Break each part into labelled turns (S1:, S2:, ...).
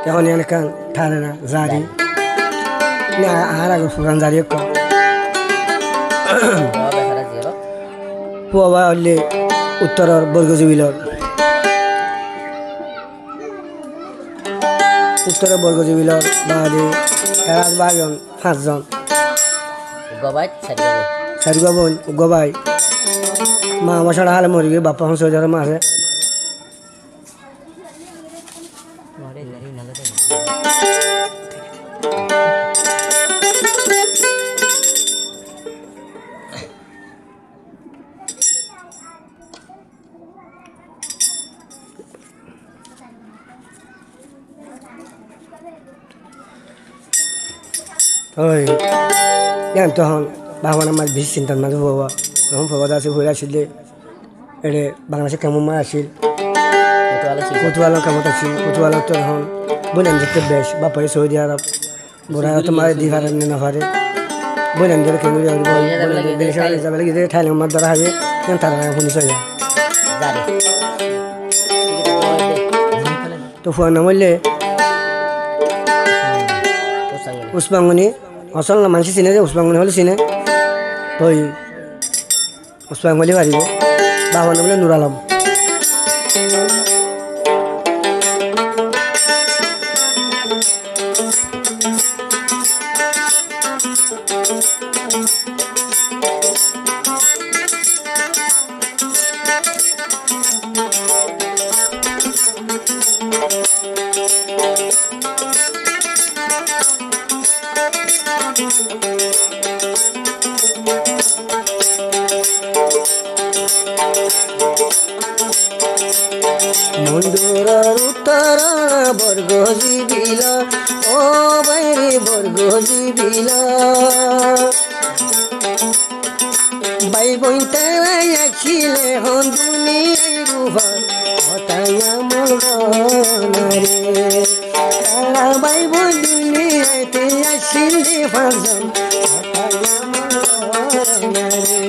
S1: এখন এখান ঠারে না জারি না আর আগে পুরান জারি পুয়া হলে উত্তরের বর্গজীবিলর উত্তরের বর্গজীবিলর বাদে এরাজ বাজন 5 জন চারি বোন গবাই মা আমার সারা হালে মরি গিয়ে বাপ্পা হংস যারা মাসে ওই জান তখন বাবা আমার বেশি চিন্তার মাঝে বাবা তখন বাবা আছে হয়ে আসলে এড়ে বাংলাদেশে কেমন মা আসিল কতুয়াল কেমন আসিল কতুয়াল তো এখন বইনান যেতে বেশ বাপারে সৌদি আরব বুড়া তোমার দিঘার না পারে বইনান ধরে কেন যাবে গিয়ে ঠাইলে আমার দ্বারা হবে তারা শুনিস তো ফোন নামলে উসমাঙ্গনি অসল না মানুষ চিনে যে উসমাঙ্গনি হলে চিনে ওই উসমাঙ্গলি পারিব বাবার নাম বলে নুর আলম মন্দুরার উত্তরা বর্গজীবিলা ও বাইরে বর্গজীবিলা বাই বই তাই আখিলে হন দুনিয়ায় রুহার হতাই আমল রে তারা বাই বই দুনিয়াতে আসিলে ফাজন হতাই আমল রে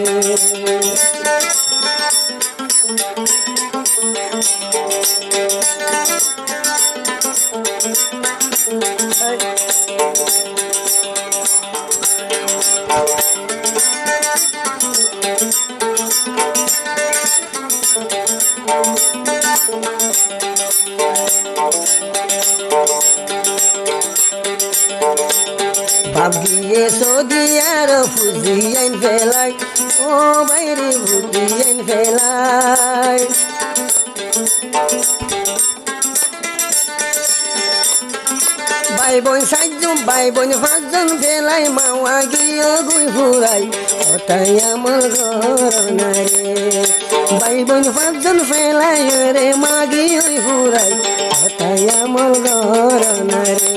S1: বাপ গিয়ে সৌদি আরব ফুজিয়াইন ফেলাই ও বাইরে ফুজিয়াইন ফেলাই ভাই বোন 7 জন ভাই বোন 5 জন ফেলাই মাওয়া গিয়ে গুই ফুরাই ওটাই আমার ঘর না রে ভাই বোন 5 জন ফেলাই রে মা গিয়ে ফুরাই ওটাই আমার ঘর না রে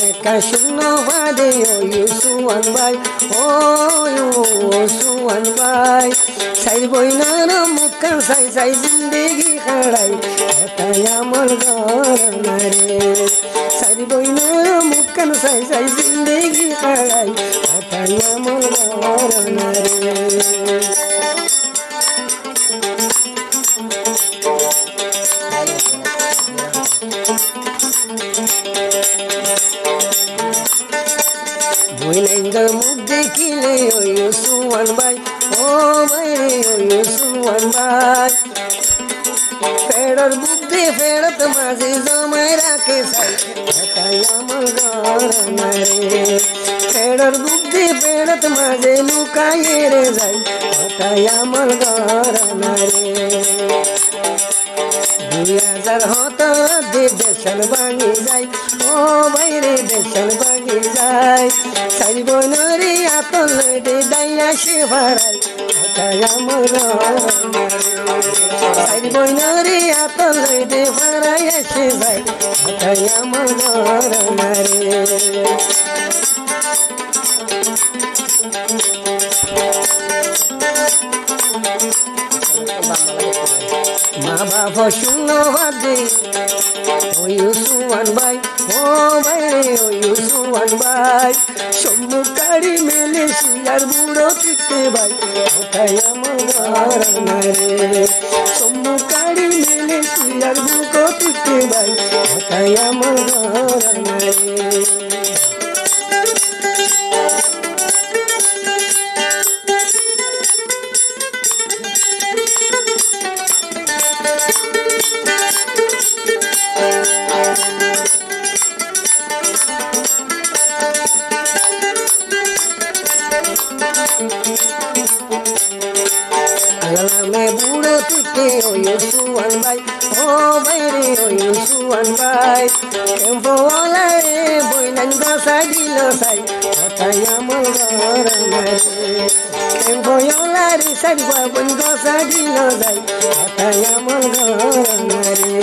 S1: একা শূন্য বাদে ও সুয়ান ভাই ও সুয়ান ভাই সাই বইনার মুখান সাই সাই জিন্দেগি খাড়াই ওটাই আমার ঘর না রে সাই বইনার মুখান সাই সাই জিন্দেগি খাড়াই ওটাই আমার ঘর না রে বইনাইঙ্গার মুখ দেখিলে ওই সুয়ান ভাই ও বাইরে ওই সুয়ান ভাই ফেরর বুক দিয়ে ফেরত মাঝে জমায় রাখে সাই ওটাই আমার ঘর না রে ফেরর বুক দিয়ে ফেরত মাঝে লুকাইয়ে রে যাই ওটাই আমার ঘর না রে 2000 হতো দেশন ভাঙি যায় ও বাইরে দেশন ভাঙি যায় সাই বনরে আতল দে দাইয়া সে ভাড়াই ওটাই আমার সাই বনরে আতল দে ভাড়াই সে ভাই ওটাই আমার না রে মা বাপ শূন্য ভাবে ওই সুয়ান ভাই ও ভাই রে ওই সুয়ান ভাই সম্মুখারি মেলে শিয়ার বুড়ো পিঠে ভাই ওটাই আমার ঘরানা রে সম্মুখারি মেলে শিয়ার বুড়ো পিঠে ভাই ওটাই আমার ঘরানা রে আলামে বুড়ো তুতে ওই সুয়ান ভাই ও ভাই রে ওই সুয়ান ভাই কেম্পওয়ালা রে বইনান গসাই দিল সাই ওটাই আমার ঘরানা রে কেম্পওয়ালা রে সারি বাবন গসাই দিল সাই ওটাই আমার ঘরানা রে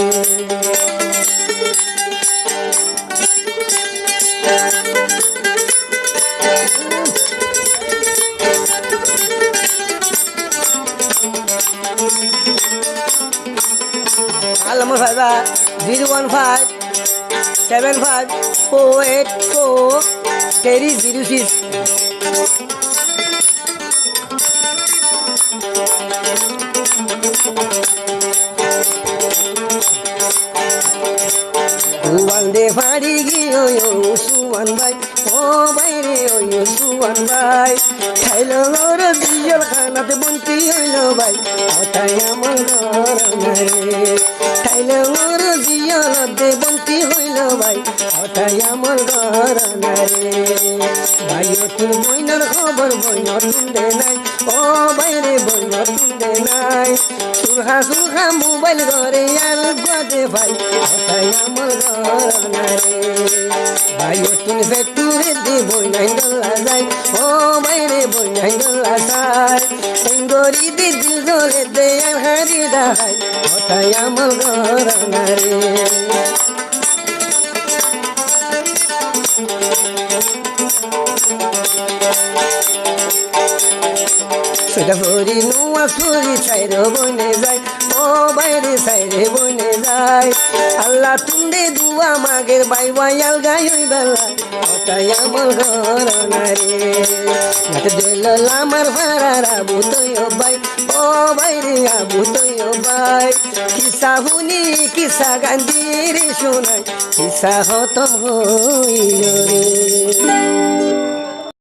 S1: Alamo Fiber 01575484306 Wande fadi giyo yo suwan bay o bay re yo suwan bay thailo lor diyal khanat bunti hoilo bay otai amar ঘরানা re thailo lor diyal de bunti hoilo bay otai amar ঘরানা re bhaiyo tul boinar khobor boino tunde nai o bay re boino tunde nai surha mobile gore al gode bhai otai amar ঘরানা রে ভাইও তুমি ফেটুরে দে বই নাই গলা যায় ও বাইরে বই নাই গলা যায় এঙ্গরি দে দিল জলে দে আর হারি দাহাই ওটাই আমার ঘরানা রে সেটা ভরি নোয়া সুরি সাইরে বনে যায় ও বাইরে সাইরে বনে যায় আল্লাহ তুন্দে দুয়া মাগের বাই বায়াল গাই ওই বেলায় ওটাই আমার ঘরানা রে নাট দিল আমার ভাড়ার আবু তৈও বাই ও বাইরে আবু তৈও বাই কিসা হুনি কিসা গান্ধীর শোনাই কিসা হতম হইল রে